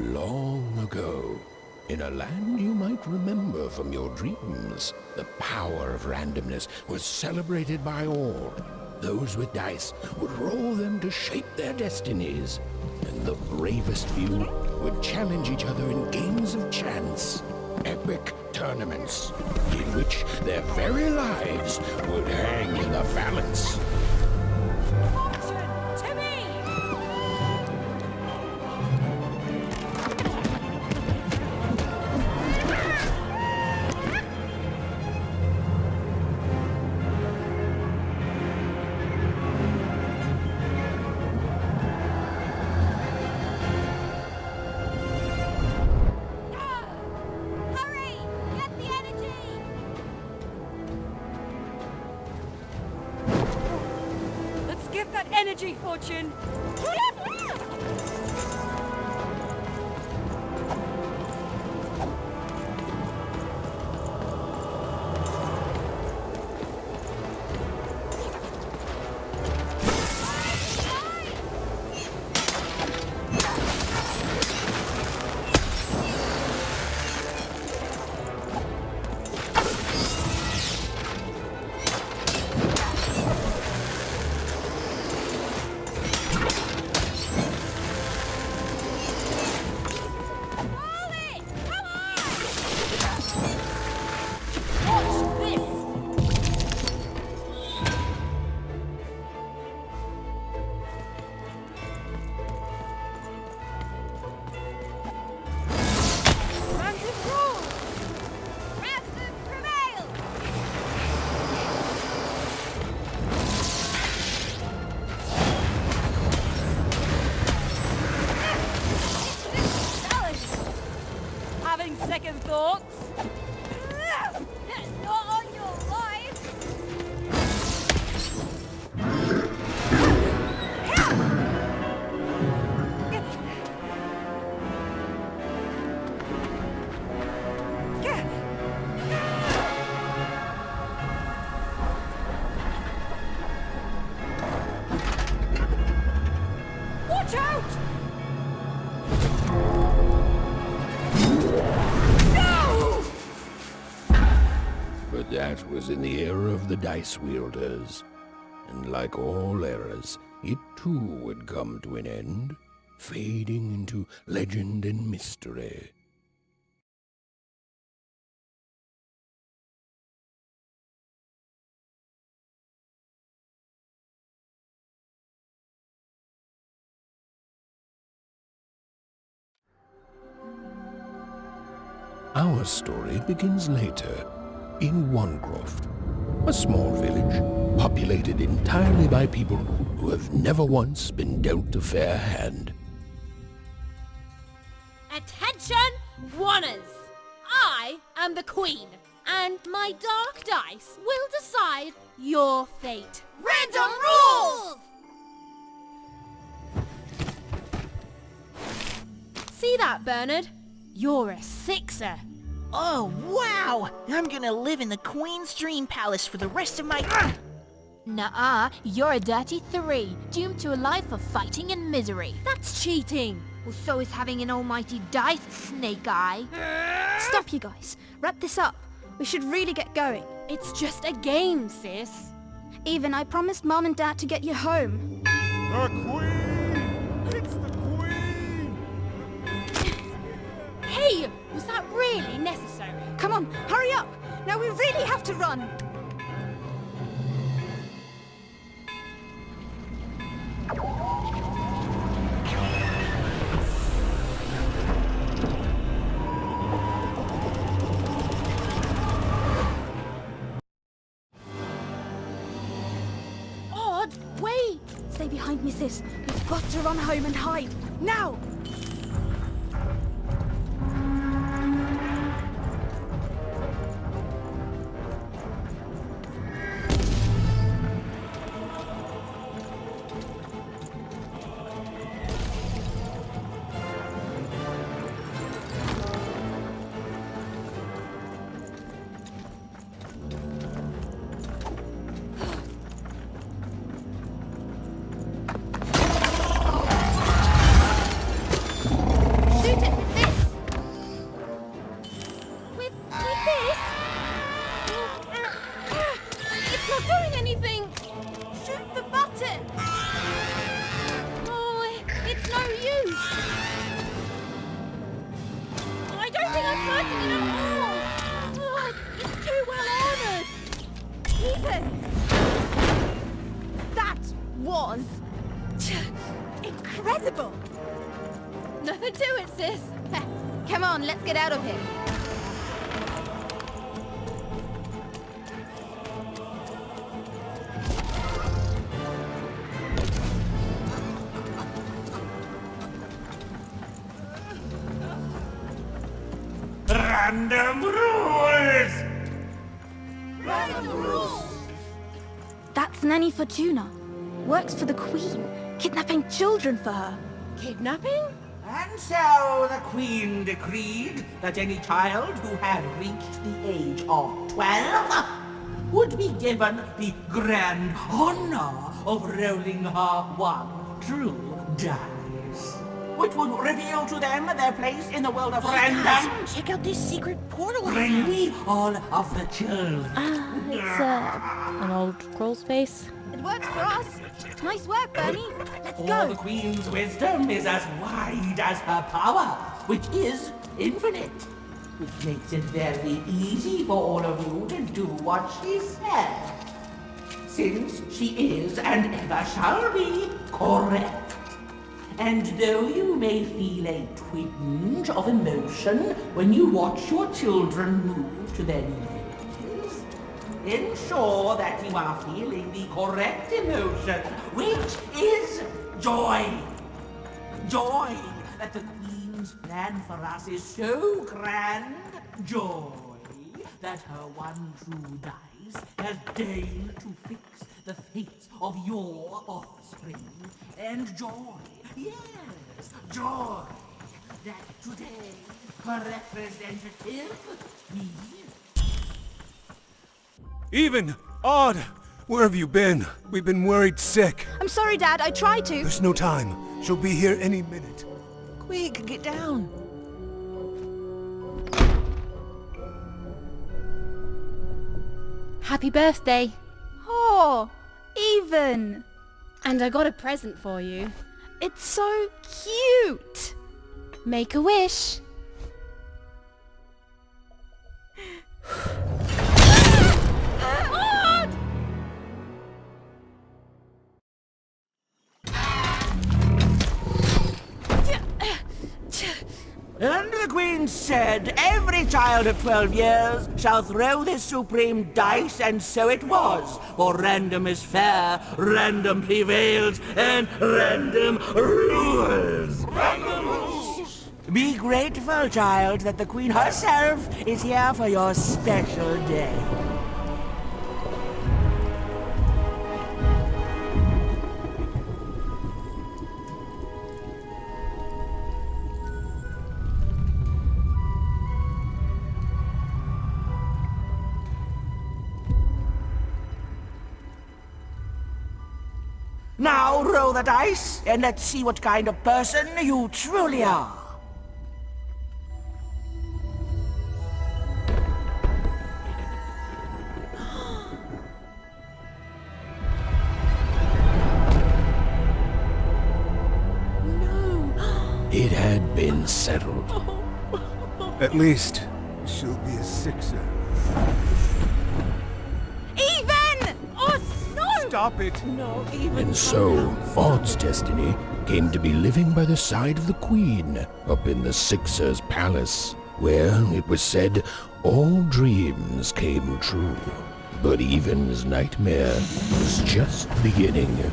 Long ago, in a land you might remember from your dreams, the power of randomness was celebrated by all. Those with dice would roll them to shape their destinies, and the bravest few would challenge each other in games of chance. Epic tournaments, in which their very lives would hang in the balance. To me! Hurry! Get the energy! Let's get that energy, Fortune! Second thoughts? Not on your life! Watch out! But that was in the era of the dice wielders, and like all eras, it too would come to an end, fading into legend and mystery. Our story begins later, in Wanecroft, a small village populated entirely by people who have never once been dealt a fair hand. Attention, Wanners! I am the Queen, and my dark dice will decide your fate. Random rules! See that, Bernard? You're a sixer. Oh, wow! I'm gonna live in the Queen's Dream Palace for the rest of my... Nuh-uh, you're a dirty 3, doomed to a life of fighting and misery. That's cheating. Well, so is having an almighty dice, Snake Eye. Stop, you guys. Wrap this up. We should really get going. It's just a game, sis. Even I promised Mom and Dad to get you home. The Queen! It's the Queen! Hey, was that really necessary? Come on, hurry up! Now we really have to run! Odd, wait! Stay behind me, sis. We've got to run home and hide. Now! was incredible. Nothing to it, sis. Come on, let's get out of here. Random rules! That's Nanny Fortuna. Works for the Queen, kidnapping children for her. Kidnapping? And so the Queen decreed that any child who had reached the age of 12 would be given the grand honor of rolling her one true dice, which would reveal to them their place in the world of random. Check out this secret portal. Bring me all of the children. It's an old crawl space. It works for us. Nice work, Bernie. Let's For go. the Queen's wisdom is as wide as her power, which is infinite. Which makes it very easy for all of you to do what she says. Since she is, and ever shall be, correct. And though you may feel a twinge of emotion when you watch your children move to their new villages, ensure that you are feeling the correct emotion, which is joy. Joy that the Queen's plan for us is so grand. Joy that her one true dice has deigned to fix the fates of your offspring. And joy, yes, joy that today her representative, me, Even! Odd! Where have you been? We've been worried sick. I'm sorry, Dad. I tried to. There's no time. She'll be here any minute. Quick, get down. Happy birthday. Oh, even. And I got a present for you. It's so cute. Make a wish. And the Queen said, every child of 12 years shall throw this supreme dice, and so it was. For random is fair, random prevails, and random rules. Random rules! Be grateful, child, that the Queen herself is here for your special day. Now roll the dice, and let's see what kind of person you truly are. It had been settled. At least, she'll be a sixer. Even! Oh, no! Stop it! And so, Odd's destiny came to be living by the side of the Queen up in the Sixer's palace, where, it was said, all dreams came true. But Even's nightmare was just beginning.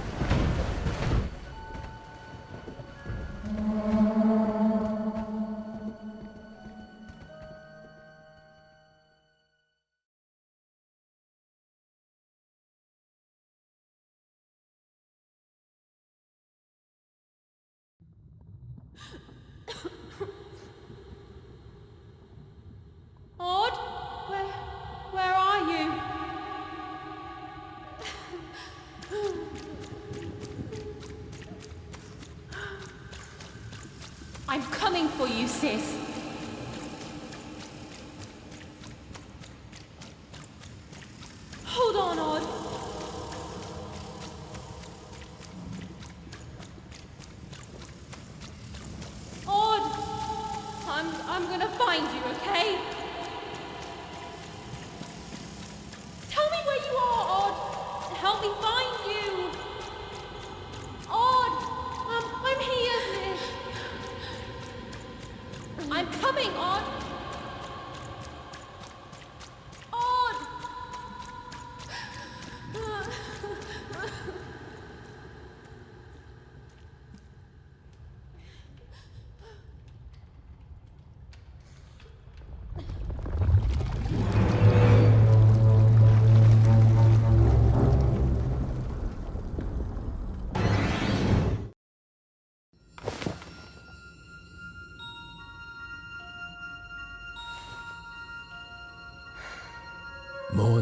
Odd? Where are you? I'm coming for you, sis. Hold on, Odd. Odd! I'm gonna find you, okay? Tell me where you are, Odd! Help me find you!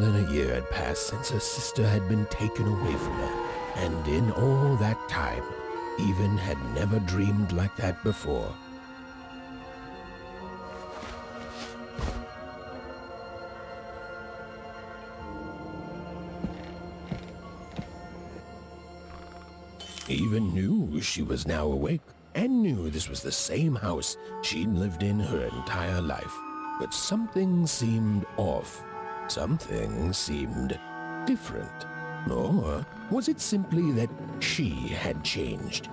than a year had passed since her sister had been taken away from her, and in all that time, Even had never dreamed like that before. Even knew she was now awake, and knew this was the same house she'd lived in her entire life. But something seemed off. Something seemed different. Or was it simply that she had changed?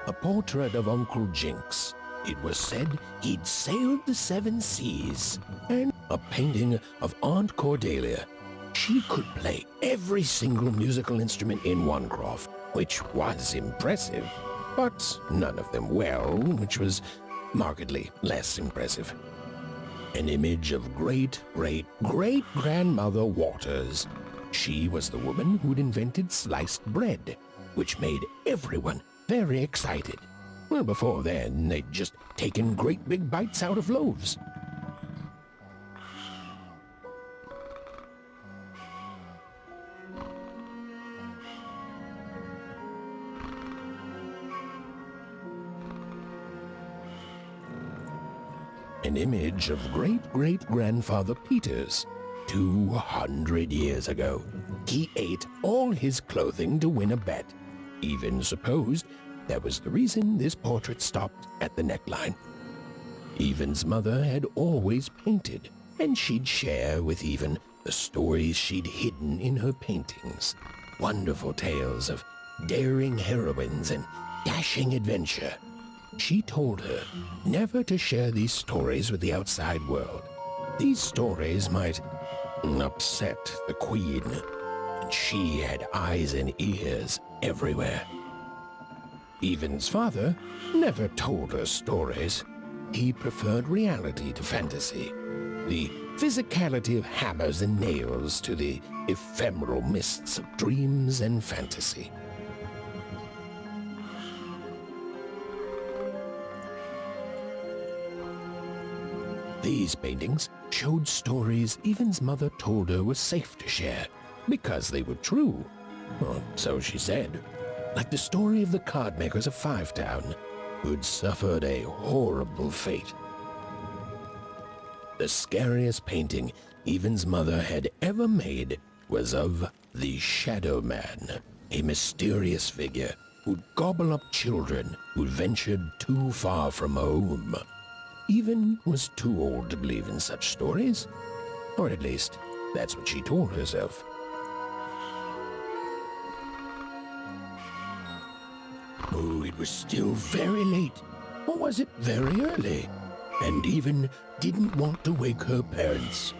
A portrait of Uncle Jinx. It was said he'd sailed the 7 seas. And a painting of Aunt Cordelia. She could play every single musical instrument in Onecroft, which was impressive, but none of them well, which was markedly less impressive. An image of great-great-great-grandmother Waters. She was the woman who'd invented sliced bread, which made everyone very excited. Well, before then, they'd just taken great big bites out of loaves. An image of great-great-grandfather Peters. 200 years ago, he ate all his clothing to win a bet. Even supposed that was the reason this portrait stopped at the neckline. Even's mother had always painted, and she'd share with Even the stories she'd hidden in her paintings. Wonderful tales of daring heroines and dashing adventure. She told her never to share these stories with the outside world. These stories might upset the Queen, and she had eyes and ears everywhere. Even's father never told her stories. He preferred reality to fantasy, the physicality of hammers and nails to the ephemeral mists of dreams and fantasy. These paintings showed stories Even's mother told her was safe to share, because they were true. Or so she said. Like the story of the cardmakers of Fivetown, who'd suffered a horrible fate. The scariest painting Even's mother had ever made was of the Shadow Man, a mysterious figure who'd gobble up children who'd ventured too far from home. Even was too old to believe in such stories, or at least that's what she told herself. Oh, it was still very late, or was it very early? And Even didn't want to wake her parents.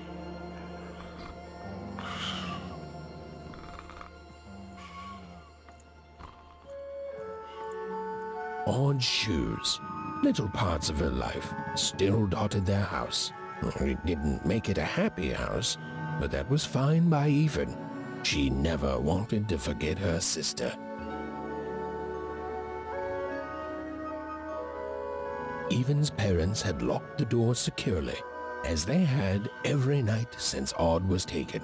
Odd shoes, little parts of her life, still dotted their house. It didn't make it a happy house, but that was fine by Even. She never wanted to forget her sister. Even's parents had locked the door securely, as they had every night since Odd was taken.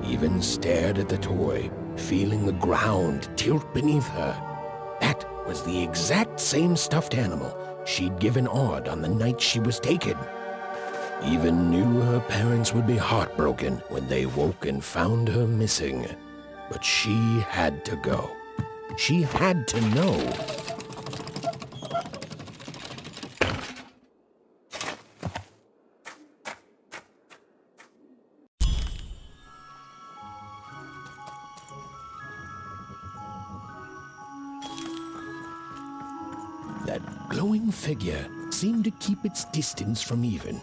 Even stared at the toy, feeling the ground tilt beneath her. That was the exact same stuffed animal she'd given Odd on the night she was taken. Even knew her parents would be heartbroken when they woke and found her missing. But she had to go. She had to know. That glowing figure seemed to keep its distance from even.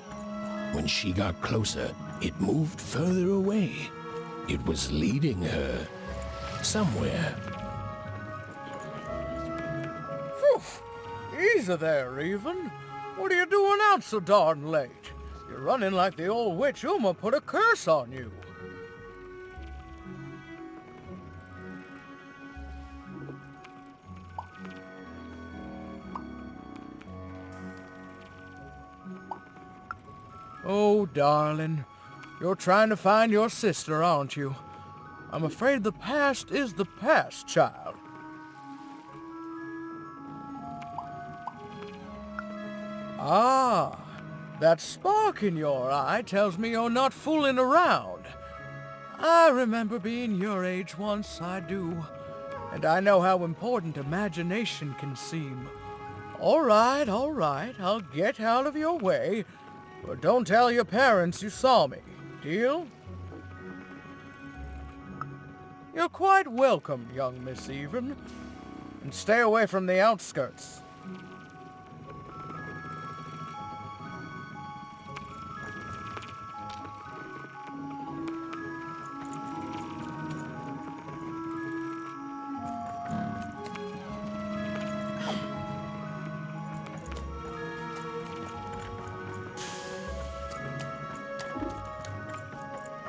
When she got closer, it moved further away. It was leading her somewhere. Easy there, Even. What are you doing out so darn late? You're running like the old witch Uma put a curse on you. Oh, darling. You're trying to find your sister, aren't you? I'm afraid the past is the past, child. Ah, that spark in your eye tells me you're not fooling around. I remember being your age once, I do. And I know how important imagination can seem. All right, I'll get out of your way. But don't tell your parents you saw me. Deal? You're quite welcome, young Miss Even. And stay away from the outskirts.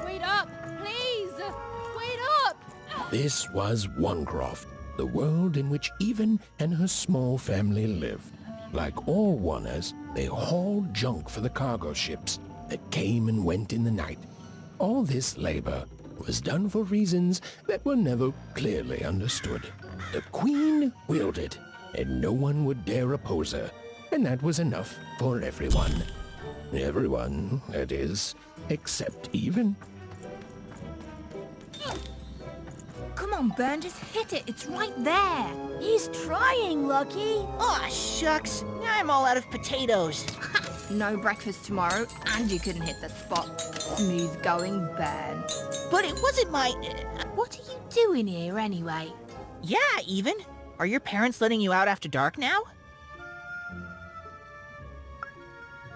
Wait up, please! Wait up! This was Onecroft, the world in which Even and her small family lived. Like all Oners, they hauled junk for the cargo ships that came and went in the night. All this labor was done for reasons that were never clearly understood. The Queen willed it, and no one would dare oppose her, and that was enough for everyone. Everyone, that is, except Even. Come on, Ben, just hit it. It's right there. He's trying, Lucky. Aw, shucks. I'm all out of potatoes. No breakfast tomorrow, and you couldn't hit the spot. Smooth going, Ben. But it wasn't my... What are you doing here anyway? Yeah, Even. Are your parents letting you out after dark now?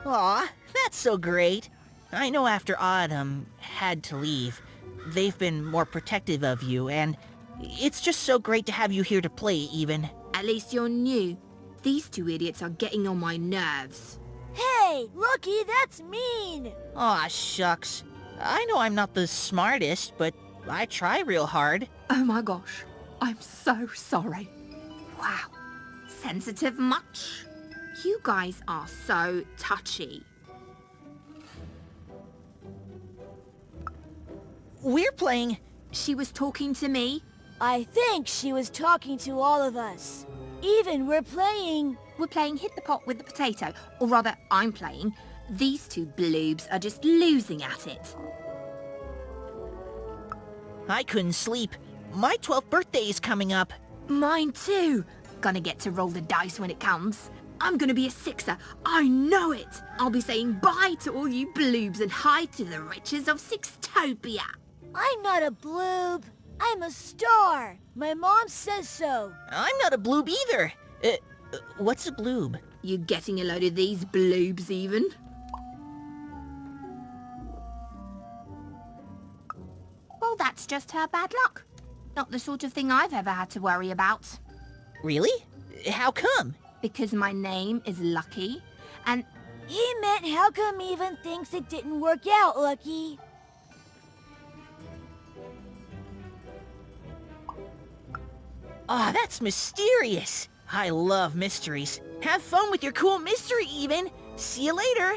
Aw, that's so great. I know after Autumn had to leave, they've been more protective of you, and it's just so great to have you here to play, Even. At least you're new. These two idiots are getting on my nerves. Hey, Lucky, that's mean. Aw, shucks. I know I'm not the smartest, but I try real hard. Oh my gosh, I'm so sorry. Wow, sensitive much? You guys are so touchy. We're playing... She was talking to me. I think she was talking to all of us. Even we're playing... We're playing Hit the Pot with the Potato. Or rather, I'm playing. These two bloobs are just losing at it. I couldn't sleep. My 12th birthday is coming up. Mine too. Gonna get to roll the dice when it comes. I'm gonna be a sixer. I know it. I'll be saying bye to all you bloobs and hi to the riches of Sixtopia. I'm not a bloob. I'm a star. My mom says so. I'm not a bloob either. What's a bloob? You getting a load of these bloobs even? Well, that's just her bad luck. Not the sort of thing I've ever had to worry about. Really? How come? Because my name is Lucky, and... He meant how come Even thinks it didn't work out, Lucky? Aw, that's mysterious. I love mysteries. Have fun with your cool mystery, Even. See you later.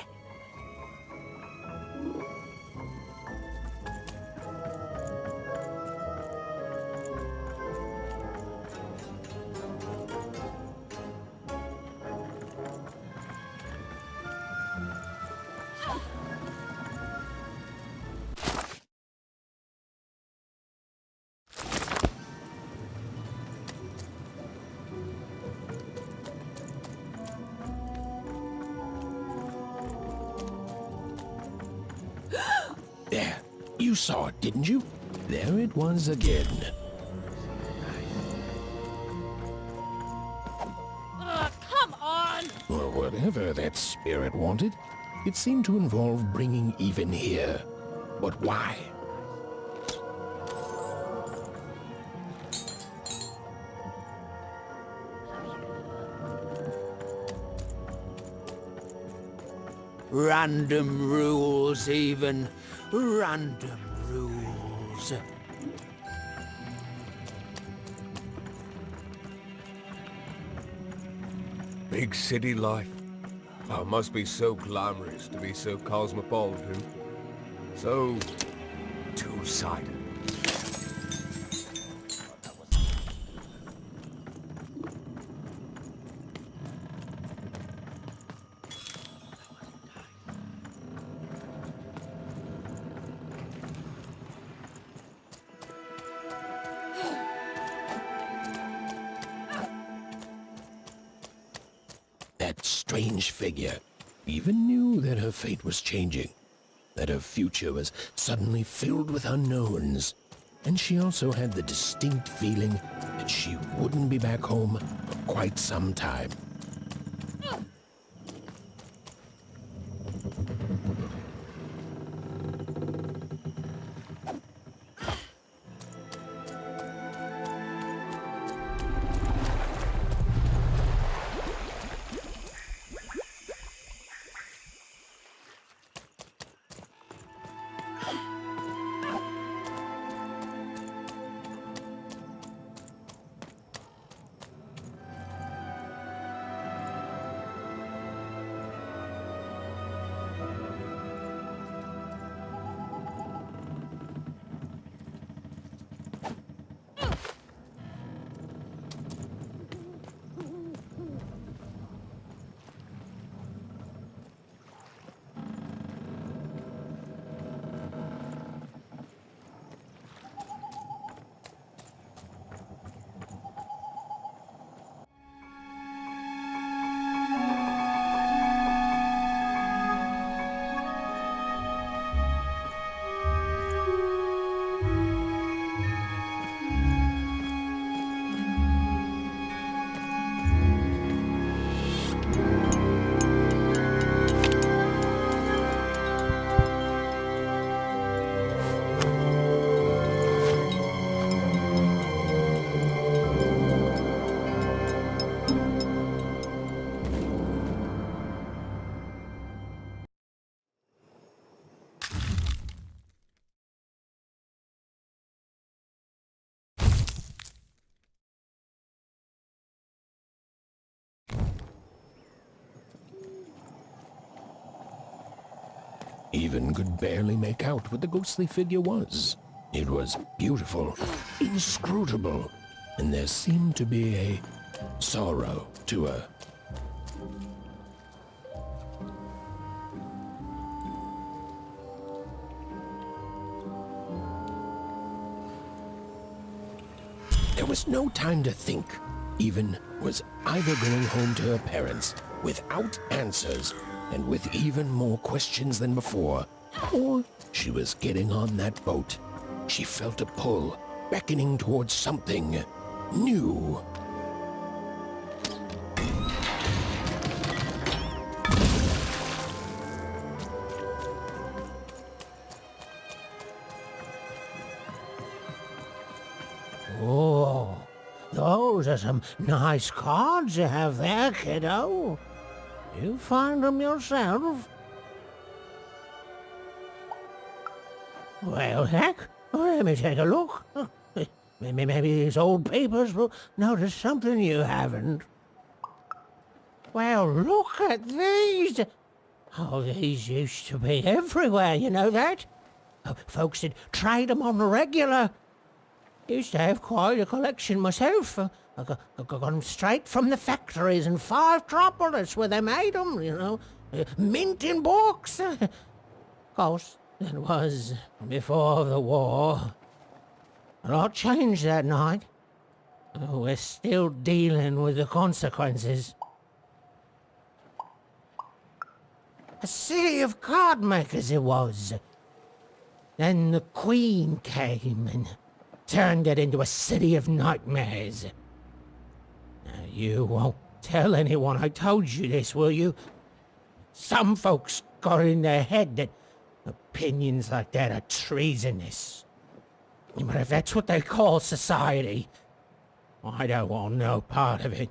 There, you saw it, didn't you? There it was again. Come Whatever that spirit wanted, it seemed to involve bringing even here. But why? Random rules, even. Random rules. Big city life. Oh, it must be so glamorous to be so cosmopolitan. So two-sided. That strange figure even knew that her fate was changing, that her future was suddenly filled with unknowns, and she also had the distinct feeling that she wouldn't be back home for quite some time. Even could barely make out what the ghostly figure was. It was beautiful, inscrutable, and there seemed to be a sorrow to her. There was no time to think. Even was either going home to her parents without answers and with even more questions than before, or she was getting on that boat. She felt a pull, beckoning towards something new. Oh, those are some nice cards you have there, kiddo. You find them yourself? Well, heck, let me take a look. Maybe these old papers will notice something you haven't. Well, look at these. Oh, these used to be everywhere, you know that? Folks would trade them on the regular. Used to have quite a collection myself. I got them straight from the factories in 5 Tropolis where they made them, you know. Mint in books. Of course, that was before the war. A lot changed that night. We're still dealing with the consequences. A city of card makers it was. Then the Queen came and turned it into a city of nightmares. Now, you won't tell anyone I told you this, will you? Some folks got it in their head that opinions like that are treasonous. But if that's what they call society, I don't want no part of it.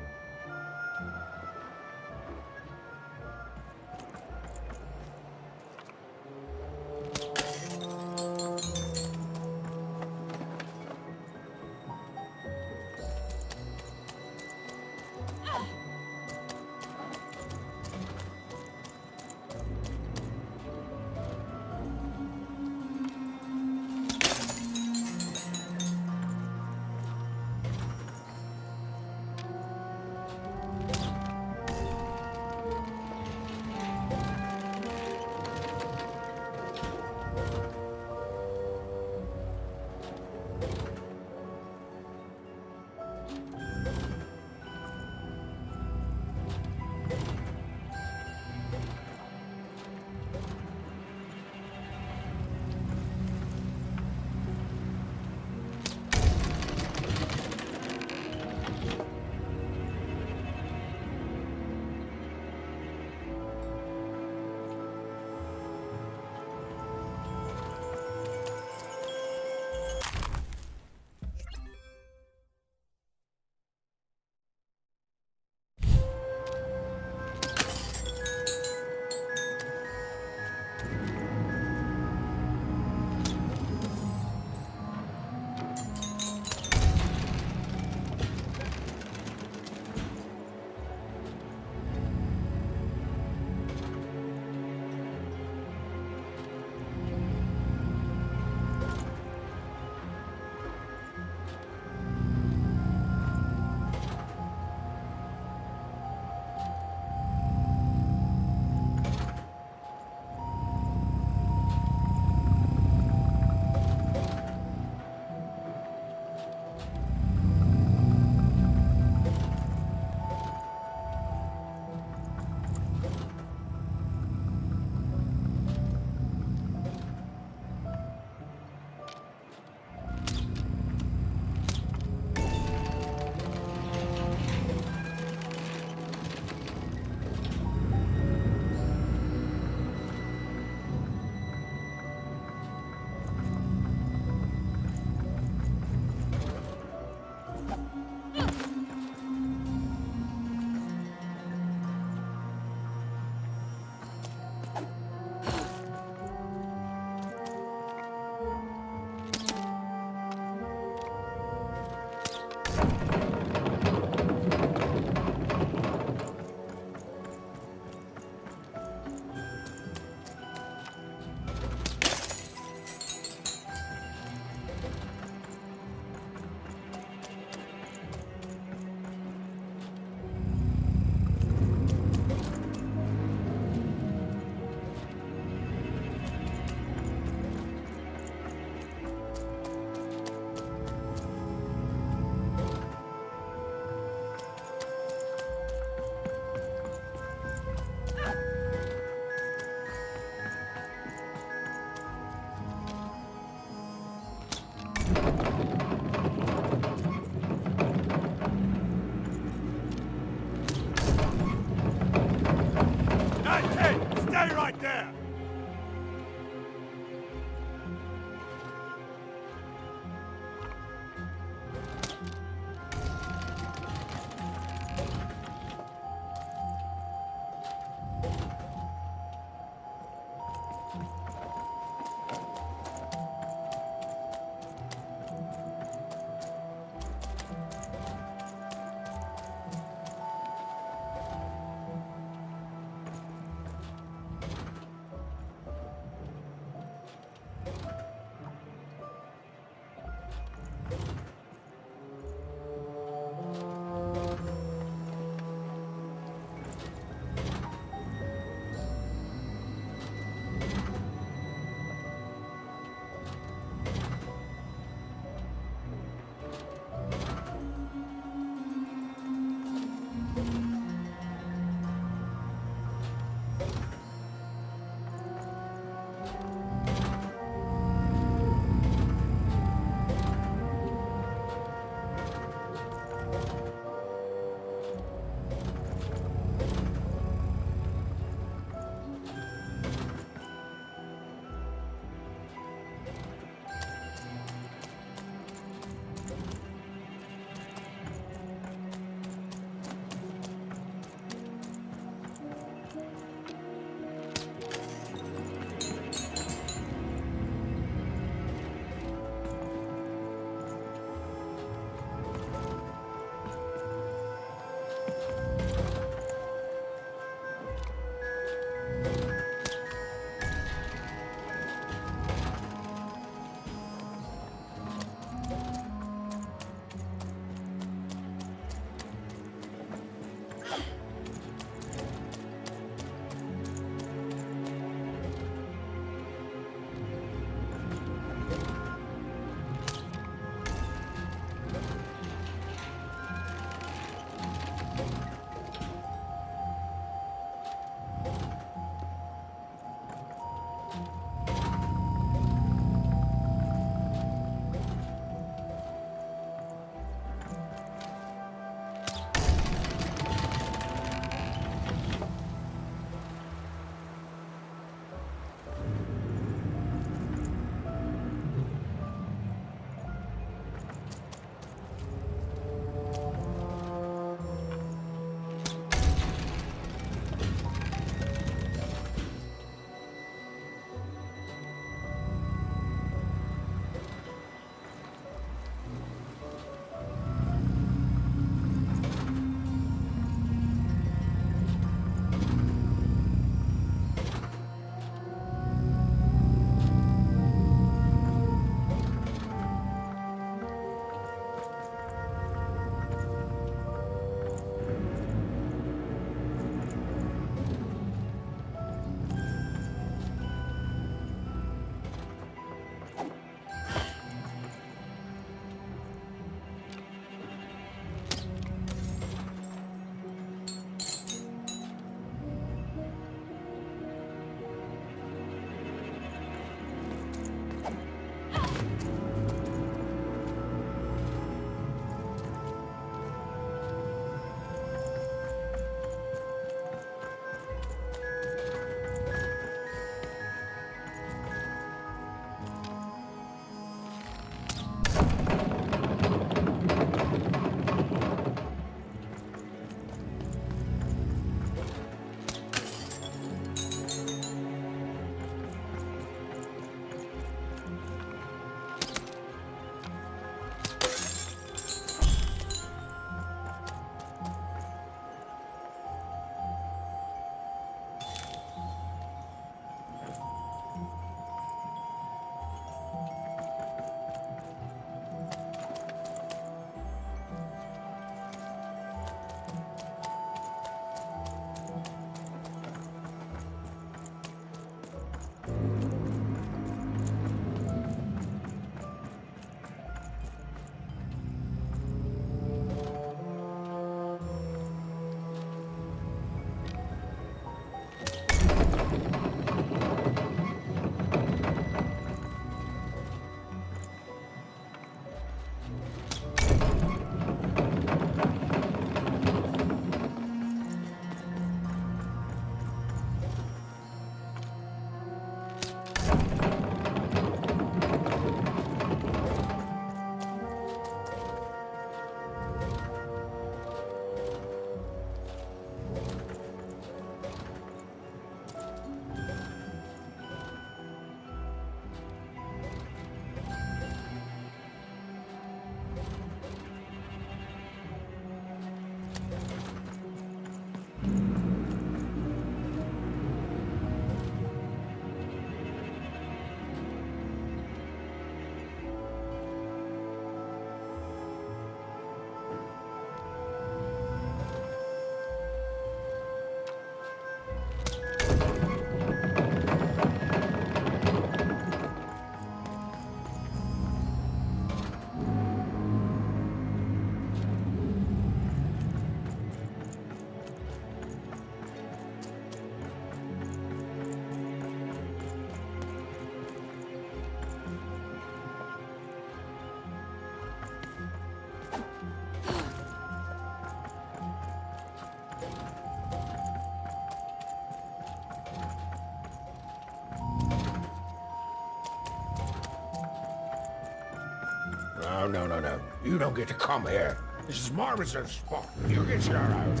no. You don't get to come here. This is Marvis's spot. You get your out.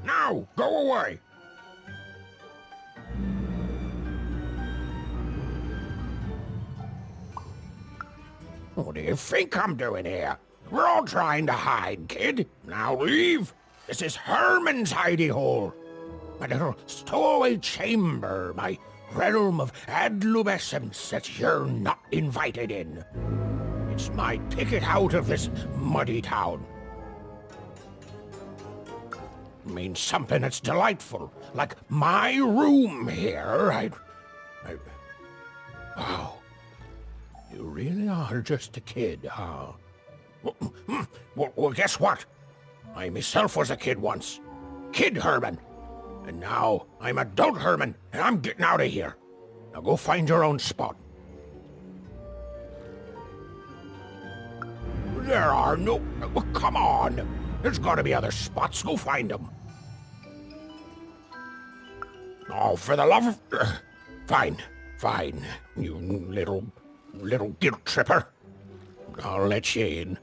Now, go away. What do you think I'm doing here? We're all trying to hide, kid. Now leave. This is Herman's hidey hole. My little stowaway chamber, my realm of adolescence that you're not invited in. It's my ticket out of this muddy town. It means something that's delightful, like my room here. Wow. You really are just a kid, huh? Well, guess what? I myself was a kid once. Kid Herman. And now I'm adult Herman, and I'm getting out of here. Now go find your own spot. There are no... Oh, come on. There's got to be other spots. Go find them. Oh, for the love of... Fine. You little guilt tripper. I'll let you in.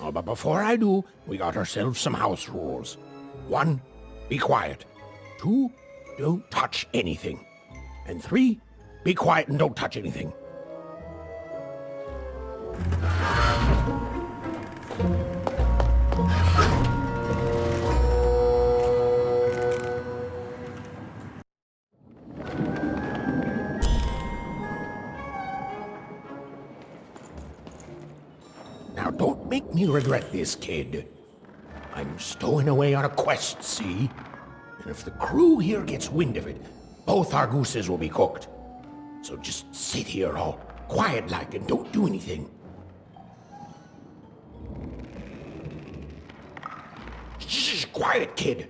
Oh, but before I do, we got ourselves some house rules. 1, be quiet. 2, don't touch anything. And 3, be quiet and don't touch anything. Now, don't make me regret this, kid. I'm stowing away on a quest, see? And if the crew here gets wind of it, both our gooses will be cooked. So just sit here all quiet-like and don't do anything. Shh, quiet, kid.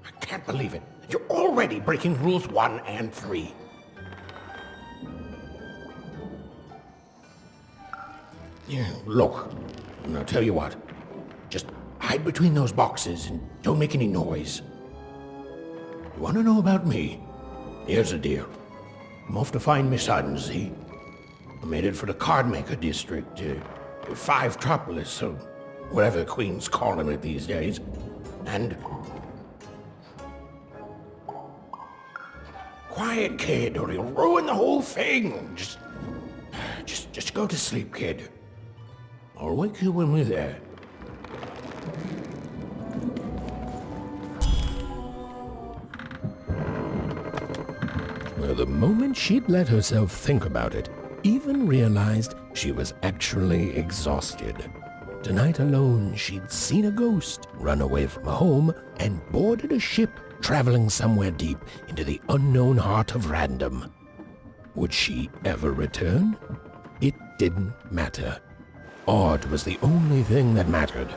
I can't believe it. You're already breaking rules 1 and 3. Yeah, look, and I'll tell you what. Just hide between those boxes and don't make any noise. You want to know about me? Here's the deal. I'm off to find my son, see? I'm headed for the cardmaker district, 5-tropolis, or whatever the Queen's calling it these days. And... Quiet, kid, or you'll ruin the whole thing. Just go to sleep, kid. I'll wake you when we're there. Well, the moment she'd let herself think about it, even realized she was actually exhausted. Tonight alone, she'd seen a ghost, run away from home, and boarded a ship traveling somewhere deep into the unknown heart of random. Would she ever return? It didn't matter. Odd was the only thing that mattered.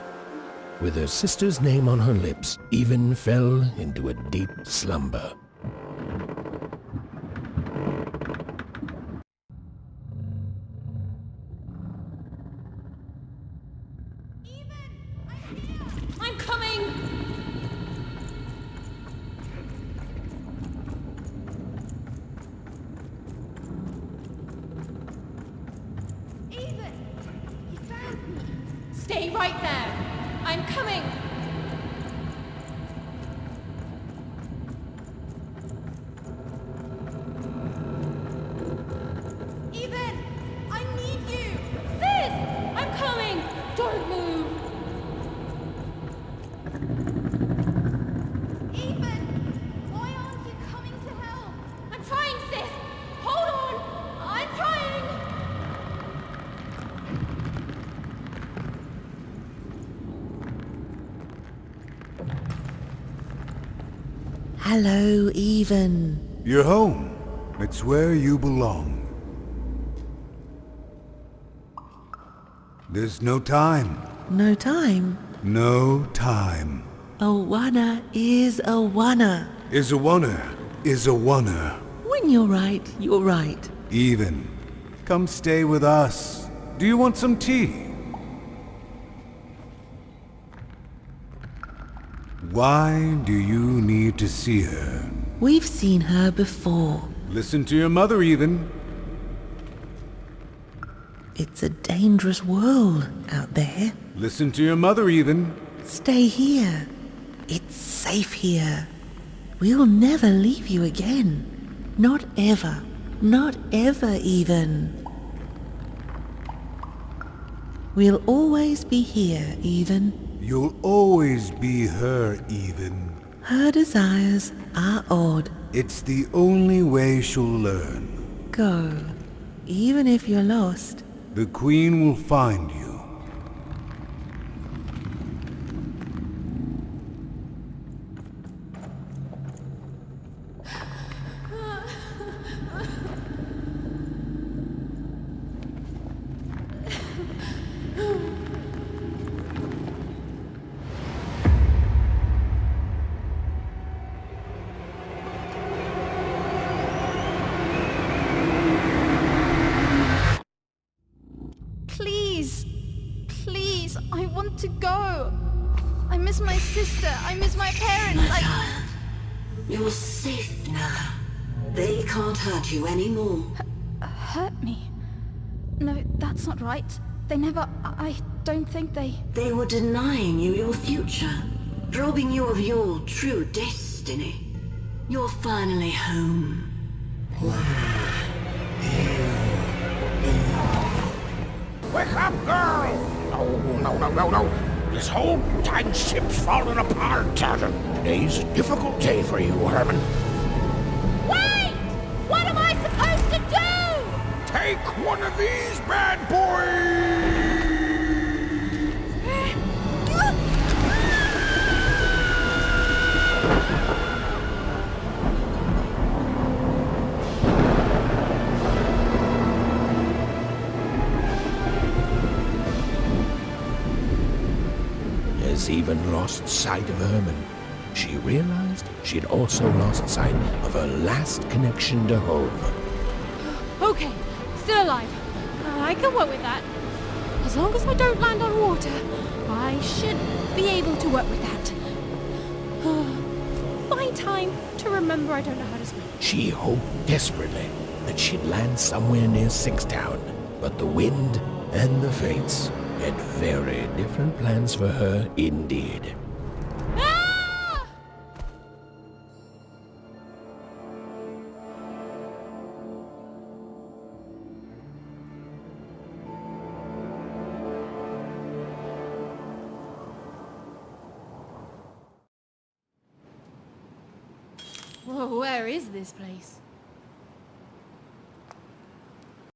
With her sister's name on her lips, Even fell into a deep slumber. I'm coming! Even! You found me! Stay right there! I'm coming! Even! I need you! Sis! I'm coming! Don't move! Even! Why aren't you coming to help? I'm trying, sis! Hold on! I'm trying! Hello, Even. You're home. It's where you belong. There's no time. No time? No time. A wanna is a wanna. Is a oner. Is a oner. When you're right, you're right. Even. Come stay with us. Do you want some tea? Why do you need to see her? We've seen her before. Listen to your mother, even. It's a dangerous world out there. Listen to your mother, even. Stay here. It's safe here. We'll never leave you again. Not ever. Not ever, even. We'll always be here, even. You'll always be her, even. Her desires are odd. It's the only way she'll learn. Go. Even if you're lost. The Queen will find you. Please. Please, I want to go. I miss my sister. I miss my parents. You're safe now. They can't hurt you anymore. Hurt me? No, that's not right. They never... I don't think they... They were denying you your future, robbing you of your true destiny. You're finally home. Wake up, girl! No. This whole time ship's falling apart. Today's a difficult day for you, Herman. Wait! What am I supposed to do? Take one of these bad boys! Has even lost sight of Herman. She realized she'd also lost sight of her last connection to home. Okay, still alive. I can work with that. As long as I don't land on water, I should be able to work with that. Find time to remember I don't know how to swim. She hoped desperately that she'd land somewhere near Sixtown, but the wind and the fates had very different plans for her indeed. Ah! Whoa, where is this place?